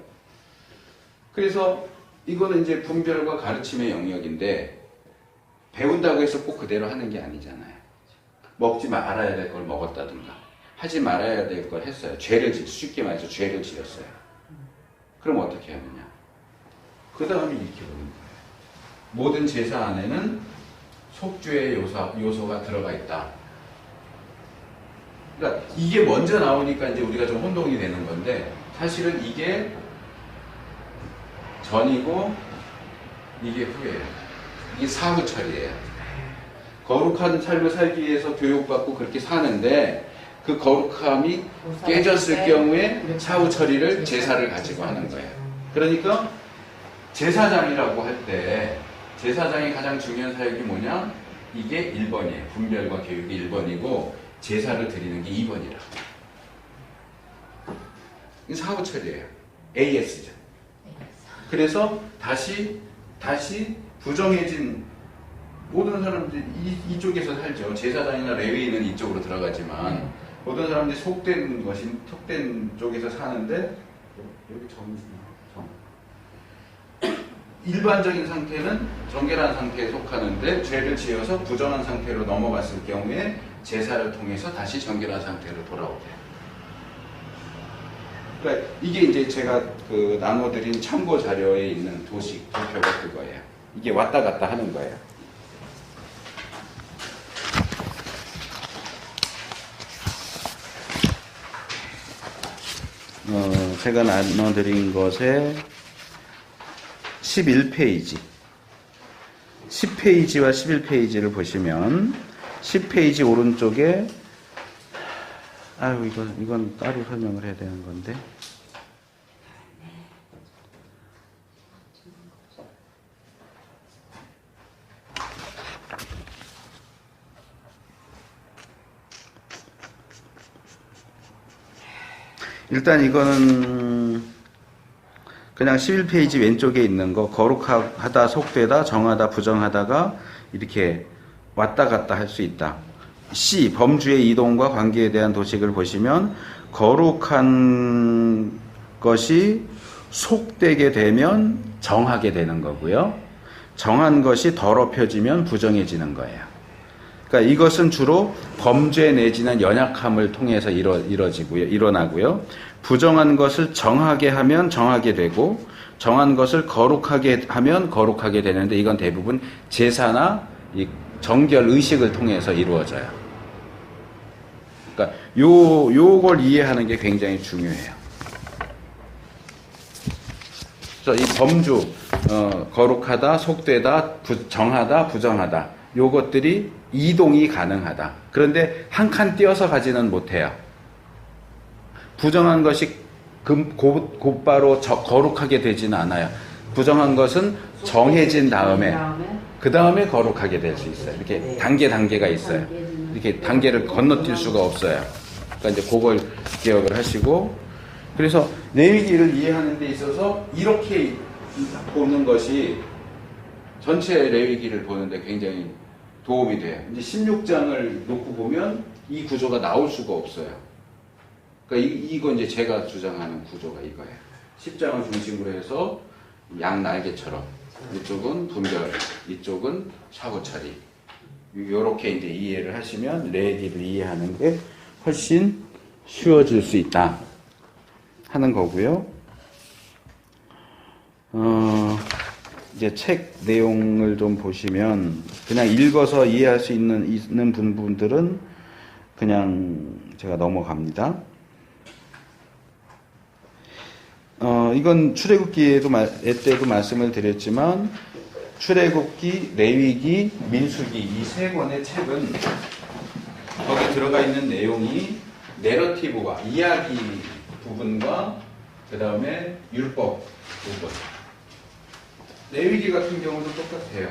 그래서 이거는 이제 분별과 가르침의 영역인데, 배운다고 해서 꼭 그대로 하는 게 아니잖아요. 먹지 말아야 될 걸 먹었다든가, 하지 말아야 될 걸 했어요. 쉽게 말해서 죄를 지었어요. 그럼 어떻게 하느냐? 그 다음에 이렇게 보는 거예요. 모든 제사 안에는 속죄의 요소가 들어가 있다. 그러니까 이게 먼저 나오니까 이제 우리가 좀 혼동이 되는 건데, 사실은 이게 전이고 이게 후예요. 이게 사후철이에요. 거룩한 삶을 살기 위해서 교육받고 그렇게 사는데, 그 거룩함이 깨졌을 경우에 사후 처리를 제사를 가지고 하는 거예요. 그러니까 제사장이라고 할 때 제사장이 가장 중요한 사역이 뭐냐? 이게 1번이에요. 분별과 교육이 1번이고 제사를 드리는 게 2번이라. 이게 사후 처리예요. AS죠. 그래서 다시 부정해진 모든 사람들이 이쪽에서 살죠. 제사장이나 레위인은 이쪽으로 들어가지만 모든 사람들이 속된 쪽에서 사는데, 여기 점. 일반적인 상태는 정결한 상태에 속하는데 죄를 지어서 부정한 상태로 넘어갔을 경우에 제사를 통해서 다시 정결한 상태로 돌아오게. 그러니까 이게 이제 제가 그 나눠드린 참고 자료에 있는 도표가 그거예요. 이게 왔다 갔다 하는 거예요. 제가 나눠드린 것에 11페이지 10페이지와 11페이지를 보시면 10페이지 오른쪽에 이건 따로 설명을 해야 되는 건데 일단 이거는 그냥 11페이지 왼쪽에 있는 거 거룩하다, 속되다, 정하다, 부정하다가 이렇게 왔다 갔다 할 수 있다. C. 범주의 이동과 관계에 대한 도식을 보시면 거룩한 것이 속되게 되면 정하게 되는 거고요. 정한 것이 더럽혀지면 부정해지는 거예요. 그러니까 이것은 주로 범죄 내지는 연약함을 통해서 일어나고요. 부정한 것을 정하게 하면 정하게 되고 정한 것을 거룩하게 하면 거룩하게 되는데 이건 대부분 제사나 이 정결 의식을 통해서 이루어져요. 그러니까 요걸 이해하는 게 굉장히 중요해요. 그래서 이 범주, 거룩하다, 속되다, 정하다, 부정하다 요것들이 이동이 가능하다. 그런데 한 칸 띄어서 가지는 못해요. 부정한 것이 곧바로 거룩하게 되지는 않아요. 부정한 것은 정해진 다음에 그 다음에 거룩하게 될 수 있어요. 이렇게 단계가 있어요. 이렇게 단계를 건너뛸 수가 없어요. 그러니까 이제 그걸 기억을 하시고 그래서 레위기를 이해하는 데 있어서 이렇게 보는 것이 전체 레위기를 보는데 굉장히 도움이 돼요. 이제 16장을 놓고 보면 이 구조가 나올 수가 없어요. 그러니까 이거 이제 제가 주장하는 구조가 이거예요. 10장을 중심으로 해서 양 날개처럼 이쪽은 분별, 이쪽은 사고차리. 요렇게 이제 이해를 하시면 레위기를 이해하는 게 훨씬 쉬워질 수 있다 하는 거고요. 이제 책 내용을 좀 보시면 그냥 읽어서 이해할 수 있는 부분들은 그냥 제가 넘어갑니다. 이건 출애굽기 때도 말씀을 드렸지만 출애굽기, 레위기, 민수기 이 세 권의 책은 거기 들어가 있는 내용이 내러티브와 이야기 부분과 그 다음에 율법 부분. 레위기 같은 경우도 똑같아요.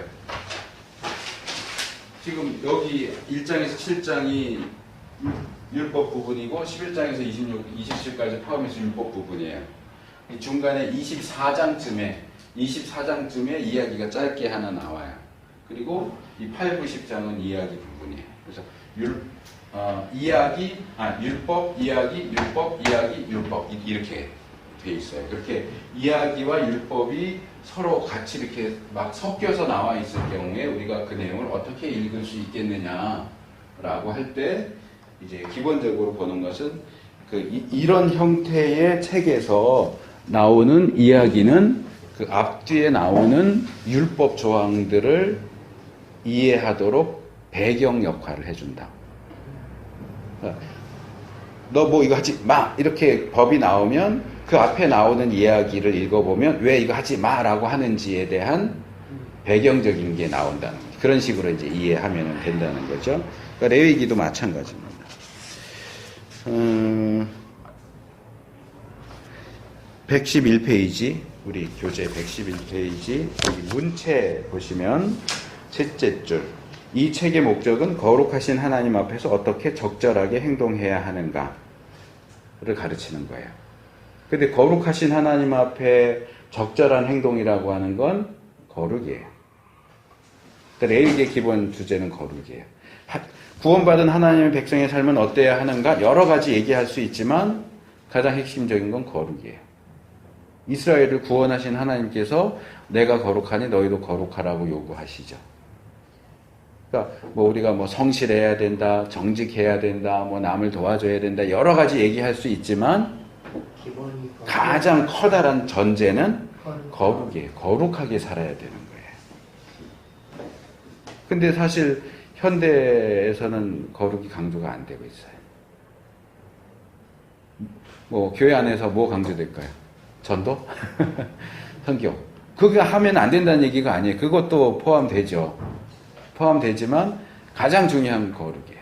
지금 여기 1장에서 7장이 율법 부분이고 11장에서 27까지 포함해서 율법 부분이에요. 중간에 24장쯤에 이야기가 짧게 하나 나와요. 그리고 이 8, 9, 10장은 이야기 부분이에요. 그래서 율법, 이야기, 율법, 이야기, 율법 이렇게 돼 있어요. 그렇게 이야기와 율법이 서로 같이 이렇게 막 섞여서 나와 있을 경우에 우리가 그 내용을 어떻게 읽을 수 있겠느냐라고 할 때 이제 기본적으로 보는 것은 이런 형태의 책에서 나오는 이야기는 그 앞뒤에 나오는 율법 조항들을 이해하도록 배경 역할을 해준다. 너 뭐 이거 하지 마! 이렇게 법이 나오면 그 앞에 나오는 이야기를 읽어보면 왜 이거 하지 마라고 하는지에 대한 배경적인 게 나온다는 거죠. 그런 식으로 이제 이해하면 된다는 거죠. 그러니까 레위기도 마찬가지입니다. 111페이지, 우리 교재 111페이지, 여기 문체 보시면 셋째 줄. 이 책의 목적은 거룩하신 하나님 앞에서 어떻게 적절하게 행동해야 하는가를 가르치는 거예요. 근데 거룩하신 하나님 앞에 적절한 행동이라고 하는 건 거룩이에요. 그러니까 레위기의 기본 주제는 거룩이에요. 구원받은 하나님의 백성의 삶은 어때야 하는가? 여러 가지 얘기할 수 있지만 가장 핵심적인 건 거룩이에요. 이스라엘을 구원하신 하나님께서 내가 거룩하니 너희도 거룩하라고 요구하시죠. 그러니까 뭐 우리가 뭐 성실해야 된다, 정직해야 된다, 뭐 남을 도와줘야 된다, 여러 가지 얘기할 수 있지만
기본이
가장 커다란 전제는 거룩이에요. 거룩하게 살아야 되는 거예요. 근데 사실 현대에서는 거룩이 강조가 안 되고 있어요. 뭐 교회 안에서 뭐 강조될까요? 전도? 선교. 그거 하면 안 된다는 얘기가 아니에요. 그것도 포함되죠. 포함되지만 가장 중요한 거룩이에요.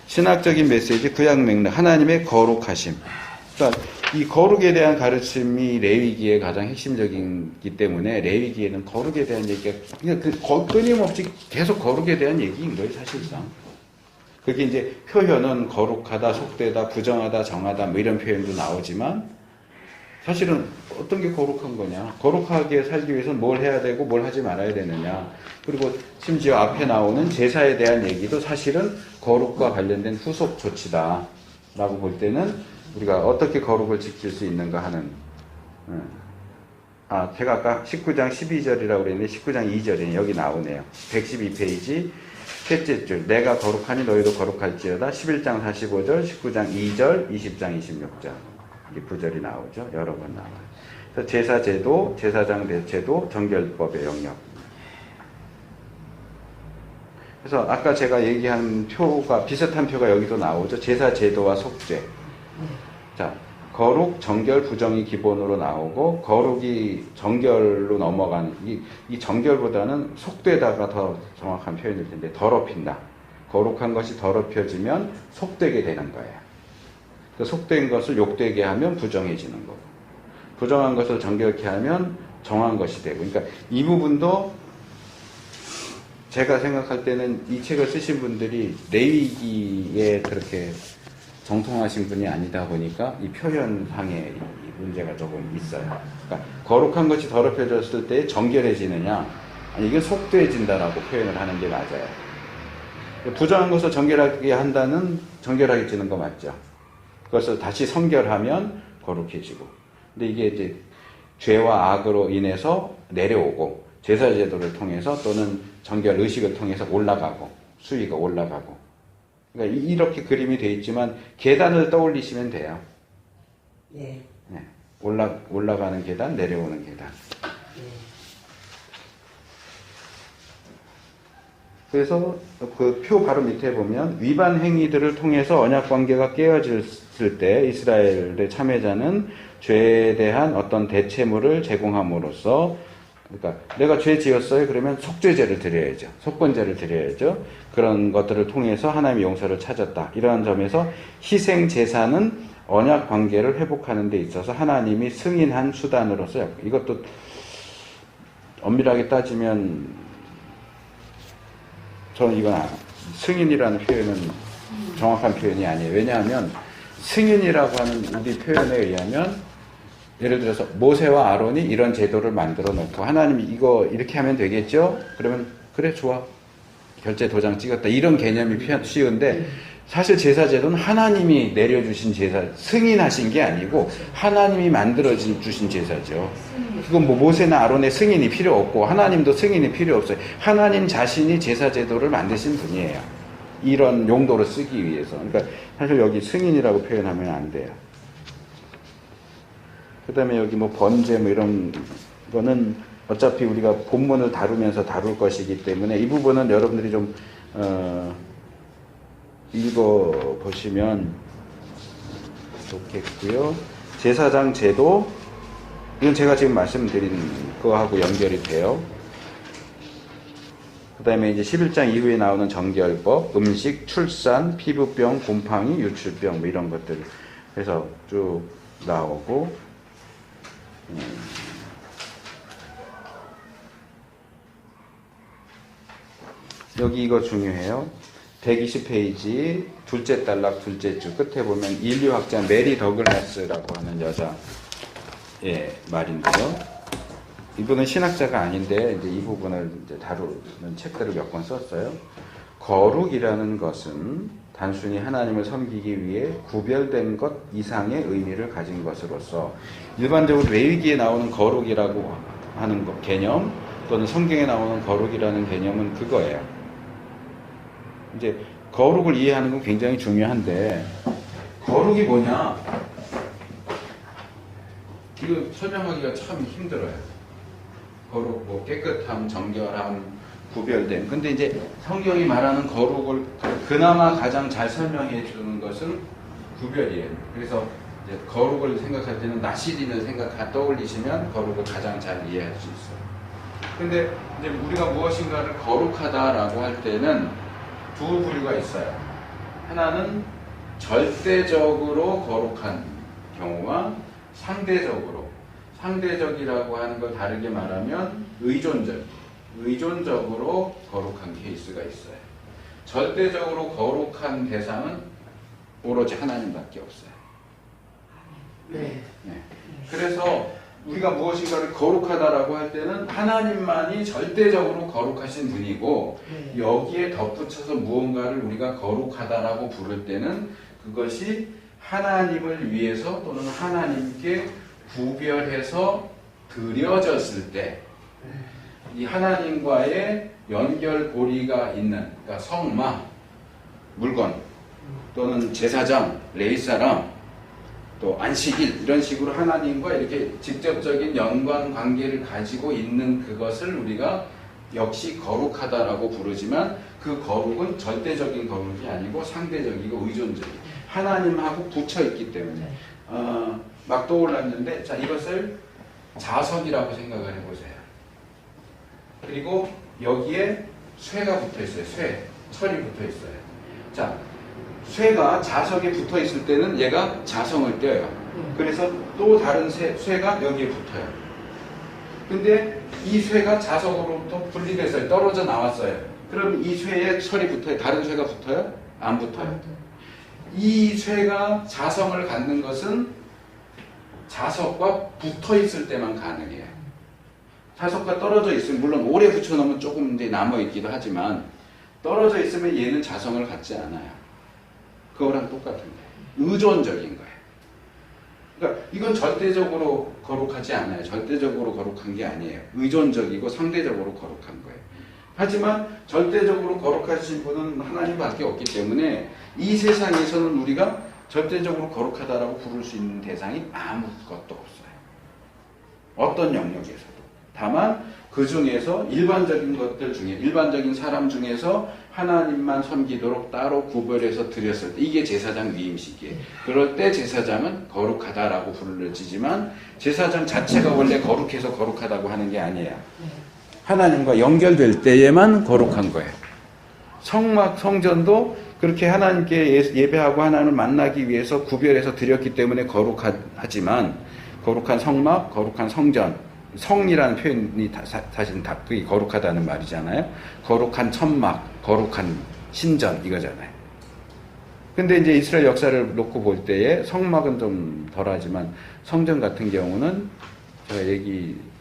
신학적인 메시지, 구약 맥락, 하나님의 거룩하심. 그러니까 이 거룩에 대한 가르침이 레위기의 가장 핵심적이기 때문에 레위기에는 거룩에 대한 얘기가 그냥 끊임없이 계속 거룩에 대한 얘기인 거예요, 사실상. 그게 이제 표현은 거룩하다, 속되다, 부정하다, 정하다 뭐 이런 표현도 나오지만 사실은 어떤 게 거룩한 거냐? 거룩하게 살기 위해서는 뭘 해야 되고 뭘 하지 말아야 되느냐? 그리고 심지어 앞에 나오는 제사에 대한 얘기도 사실은 거룩과 관련된 후속 조치다 라고 볼 때는 우리가 어떻게 거룩을 지킬 수 있는가 하는 제가 아까 19장 12절이라고 그랬는데 19장 2절이 여기 나오네요. 112페이지 셋째 줄 내가 거룩하니 너희도 거룩할지어다 11장 45절 19장 2절 20장 26절 이 구절이 나오죠. 여러 번 나와요. 그래서 제사 제도, 제사장 대체도, 정결법의 영역. 그래서 아까 제가 얘기한 표가 비슷한 표가 여기도 나오죠. 제사 제도와 속죄. 자, 거룩, 정결, 부정이 기본으로 나오고 거룩이 정결로 넘어간 이 정결보다는 속되다가 더 정확한 표현일 텐데 더럽힌다. 거룩한 것이 더럽혀지면 속되게 되는 거예요. 그 속된 것을 욕되게 하면 부정해지는 거고 부정한 것을 정결케 하면 정한 것이 되고 그러니까 이 부분도 제가 생각할 때는 이 책을 쓰신 분들이 레위기에 그렇게 정통하신 분이 아니다 보니까 이 표현상의 문제가 조금 있어요. 그러니까 거룩한 것이 더럽혀졌을 때 정결해지느냐 아니 이게 속되어진다라고 표현을 하는 게 맞아요. 부정한 것을 정결하게 한다는 정결하게지는 거 맞죠? 그것을 다시 성결하면 거룩해지고. 근데 이게 이제 죄와 악으로 인해서 내려오고 제사 제도를 통해서 또는 정결 의식을 통해서 올라가고 수위가 올라가고. 그러니까 이렇게 그림이 되어 있지만 계단을 떠올리시면 돼요.
예.
네. 올라가는 계단, 내려오는 계단.
예.
그래서 그 표 바로 밑에 보면 위반 행위들을 통해서 언약 관계가 깨어졌을 때 이스라엘의 참여자는 죄에 대한 어떤 대체물을 제공함으로써 그러니까 내가 죄 지었어요. 그러면 속죄제를 드려야죠. 속건제를 드려야죠. 그런 것들을 통해서 하나님의 용서를 찾았다. 이러한 점에서 희생 제사는 언약 관계를 회복하는 데 있어서 하나님이 승인한 수단으로서 이것도 엄밀하게 따지면 저는 이건 승인이라는 표현은 정확한 표현이 아니에요. 왜냐하면 승인이라고 하는 우리 표현에 의하면 예를 들어서 모세와 아론이 이런 제도를 만들어 놓고 하나님이 이거 이렇게 하면 되겠죠? 그러면 그래 좋아. 결제 도장 찍었다. 이런 개념이 쉬운데 사실 제사 제도는 하나님이 내려주신 제사, 승인하신 게 아니고 하나님이 만들어 주신 제사죠. 그건 뭐 모세나 아론의 승인이 필요 없고 하나님도 승인이 필요 없어요. 하나님 자신이 제사 제도를 만드신 분이에요. 이런 용도로 쓰기 위해서. 그러니까 사실 여기 승인이라고 표현하면 안 돼요. 그 다음에 여기 뭐 번제 뭐 이런 거는 어차피 우리가 본문을 다루면서 다룰 것이기 때문에 이 부분은 여러분들이 좀 읽어보시면 좋겠고요. 제사장 제도 이건 제가 지금 말씀드린 거하고 연결이 돼요. 그 다음에 이제 11장 이후에 나오는 정결법, 음식, 출산, 피부병, 곰팡이, 유출병 뭐 이런 것들 해서 쭉 나오고 여기 이거 중요해요. 120페이지 둘째 단락 둘째 줄 끝에 보면 인류학자 메리 더글라스라고 하는 여자의 말인데요. 이분은 신학자가 아닌데 이제 이 부분을 이제 다루는 책들을 몇 권 썼어요. 거룩이라는 것은 단순히 하나님을 섬기기 위해 구별된 것 이상의 의미를 가진 것으로서 일반적으로 레위기에 나오는 거룩이라고 하는 개념 또는 성경에 나오는 거룩이라는 개념은 그거예요. 이제 거룩을 이해하는 건 굉장히 중요한데 거룩이 뭐냐? 이거 설명하기가 참 힘들어요. 거룩, 뭐 깨끗함, 정결함, 구별됨. 근데 이제 성경이 말하는 거룩을 그나마 가장 잘 설명해 주는 것은 구별이에요. 그래서 이제 거룩을 생각할 때는 나시린을 떠올리시면 거룩을 가장 잘 이해할 수 있어요. 근데 이제 우리가 무엇인가를 거룩하다라고 할 때는 두 부류가 있어요. 하나는 절대적으로 거룩한 경우와 상대적이라고 하는 걸 다르게 말하면 의존적으로 거룩한 케이스가 있어요. 절대적으로 거룩한 대상은 오로지 하나님밖에 없어요.
네.
네. 그래서 우리가 무엇인가를 거룩하다라고 할 때는 하나님만이 절대적으로 거룩하신 분이고
네.
여기에 덧붙여서 무언가를 우리가 거룩하다라고 부를 때는 그것이 하나님을 위해서 또는 하나님께 구별해서 드려졌을 때 이 하나님과의 연결고리가 있는 그러니까 성막, 물건 또는 제사장, 레위사람 또 안식일 이런 식으로 하나님과 이렇게 직접적인 연관 관계를 가지고 있는 그것을 우리가 역시 거룩하다라고 부르지만 그 거룩은 절대적인 거룩이 아니고 상대적이고 의존적이고 하나님하고 붙여 있기 때문에 막 떠올랐는데 자 이것을 자석이라고 생각을 해보세요. 그리고 여기에 쇠가 붙어 있어요. 철이 붙어 있어요. 자 쇠가 자석에 붙어 있을 때는 얘가 자성을 떼어요. 그래서 또 다른 쇠가 여기에 붙어요. 근데 이 쇠가 자석으로부터 분리됐어요. 떨어져 나왔어요. 그럼 이 쇠에 철이 붙어요. 다른 쇠가 붙어요? 안 붙어요. 이 쇠가 자성을 갖는 것은 자석과 붙어 있을 때만 가능해요. 자석과 떨어져 있으면 물론 오래 붙여놓으면 조금 이제 남아 있기도 하지만 떨어져 있으면 얘는 자성을 갖지 않아요. 그거랑 똑같은 거예요. 의존적인 거예요. 그러니까 이건 절대적으로 거룩하지 않아요. 절대적으로 거룩한 게 아니에요. 의존적이고 상대적으로 거룩한 거예요. 하지만 절대적으로 거룩하신 분은 하나님밖에 없기 때문에 이 세상에서는 우리가 절대적으로 거룩하다라고 부를 수 있는 대상이 아무것도 없어요. 어떤 영역에서도. 다만 그 중에서 일반적인 것들 중에 일반적인 사람 중에서 하나님만 섬기도록 따로 구별해서 드렸을 때 이게 제사장 위임식이에요. 그럴 때 제사장은 거룩하다라고 부르지만 제사장 자체가 원래 거룩해서 거룩하다고 하는 게 아니에요. 하나님과 연결될 때에만 거룩한 거예요. 성막 성전도 그렇게 하나님께 예배하고 하나님을 만나기 위해서 구별해서 드렸기 때문에 거룩하지만 거룩한 성막, 거룩한 성전 성이라는 표현이 사실은 그게 거룩하다는 말이잖아요. 거룩한 천막, 거룩한 신전 이거잖아요. 근데 이제 이스라엘 역사를 놓고 볼 때에 성막은 좀 덜하지만 성전 같은 경우는 제가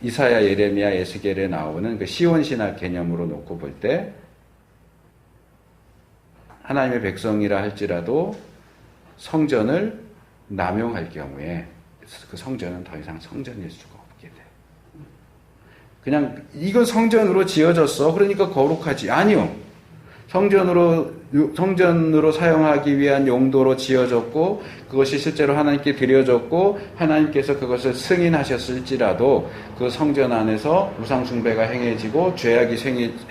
이사야, 예레미야, 에스겔에 나오는 그 시온 신학 개념으로 놓고 볼 때 하나님의 백성이라 할지라도 성전을 남용할 경우에 그 성전은 더 이상 성전일 수가 없게 돼요. 그냥 이건 성전으로 지어졌어. 그러니까 거룩하지. 아니요. 성전으로 사용하기 위한 용도로 지어졌고 그것이 실제로 하나님께 드려졌고 하나님께서 그것을 승인하셨을지라도 그 성전 안에서 우상 숭배가 행해지고 죄악이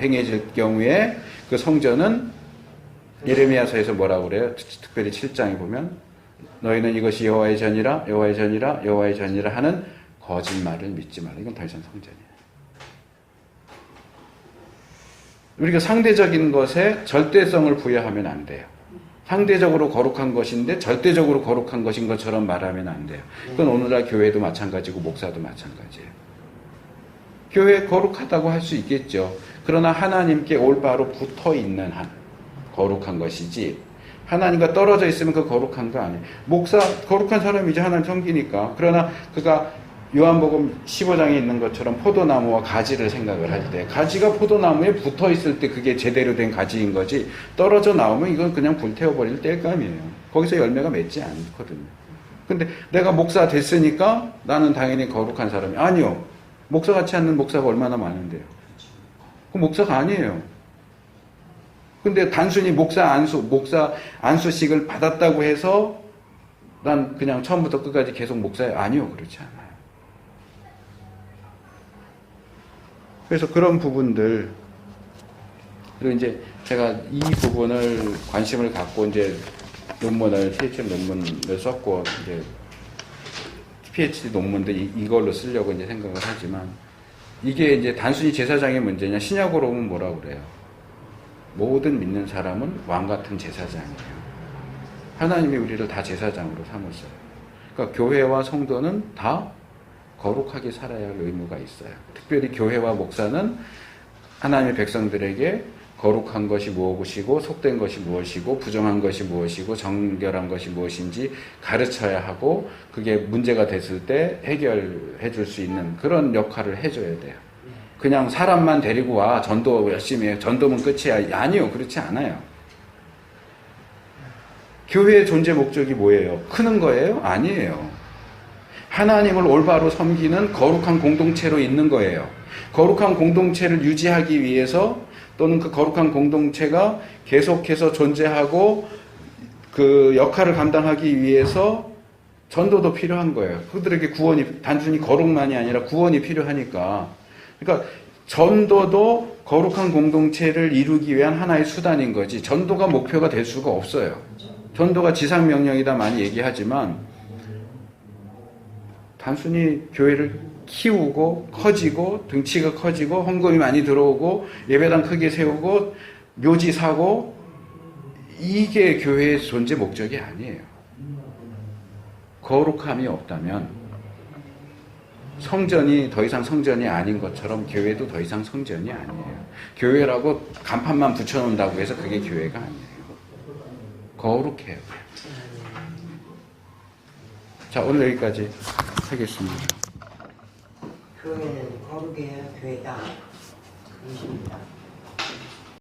행해질 경우에 그 성전은 예레미야서에서 뭐라고 그래요? 특별히 7장에 보면 너희는 이것이 여호와의 전이라 여호와의 전이라 여호와의 전이라 하는 거짓말을 믿지 말라. 이건 더 이상 성전이에요. 우리가 상대적인 것에 절대성을 부여하면 안 돼요. 상대적으로 거룩한 것인데 절대적으로 거룩한 것인 것처럼 말하면 안 돼요. 그건 오늘날 교회도 마찬가지고 목사도 마찬가지예요. 교회 거룩하다고 할 수 있겠죠. 그러나 하나님께 올바로 붙어 있는 한 거룩한 것이지 하나님과 떨어져 있으면 그 거룩한 거 아니에요. 목사 거룩한 사람이지 하나님 섬기니까. 그러나 그가 요한복음 15장에 있는 것처럼 포도나무와 가지를 생각을 할 때 가지가 포도나무에 붙어 있을 때 그게 제대로 된 가지인 거지 떨어져 나오면 이건 그냥 불태워버릴 땔감이에요. 거기서 열매가 맺지 않거든요. 근데 내가 목사 됐으니까 나는 당연히 거룩한 사람이 아니요. 목사 같지 않는 목사가 얼마나 많은데요. 그 목사가 아니에요. 근데 단순히 목사 안수식을 받았다고 해서 난 그냥 처음부터 끝까지 계속 목사예요. 아니요. 그렇지 않아요. 그래서 그런 부분들, 그리고 이제 제가 이 부분을 관심을 갖고 이제 PhD 논문을 썼고, 이제 PhD 논문도 이걸로 쓰려고 이제 생각을 하지만, 이게 이제 단순히 제사장의 문제냐, 신약으로 오면 뭐라고 그래요? 모든 믿는 사람은 왕 같은 제사장이에요. 하나님이 우리를 다 제사장으로 삼았어요. 그러니까 교회와 성도는 다 거룩하게 살아야 할 의무가 있어요. 특별히 교회와 목사는 하나님의 백성들에게 거룩한 것이 무엇이고 속된 것이 무엇이고 부정한 것이 무엇이고 정결한 것이 무엇인지 가르쳐야 하고 그게 문제가 됐을 때 해결해 줄 수 있는 그런 역할을 해줘야 돼요. 그냥 사람만 데리고 와 전도 열심히 해 전도면 끝이야. 아니요. 그렇지 않아요. 교회의 존재 목적이 뭐예요? 크는 거예요? 아니에요. 하나님을 올바로 섬기는 거룩한 공동체로 있는 거예요. 거룩한 공동체를 유지하기 위해서 또는 그 거룩한 공동체가 계속해서 존재하고 그 역할을 감당하기 위해서 전도도 필요한 거예요. 그들에게 구원이 단순히 거룩만이 아니라 구원이 필요하니까. 그러니까 전도도 거룩한 공동체를 이루기 위한 하나의 수단인 거지 전도가 목표가 될 수가 없어요. 전도가 지상명령이다 많이 얘기하지만 단순히 교회를 키우고 커지고 등치가 커지고 헌금이 많이 들어오고 예배당 크게 세우고 묘지 사고 이게 교회의 존재 목적이 아니에요. 거룩함이 없다면 성전이 더 이상 성전이 아닌 것처럼 교회도 더 이상 성전이 아니에요. 교회라고 간판만 붙여놓는다고 해서 그게 교회가 아니에요. 거룩해요. 자, 오늘 여기까지 하겠습니다.
교회는 거룩해야 교회다. 의심입니다.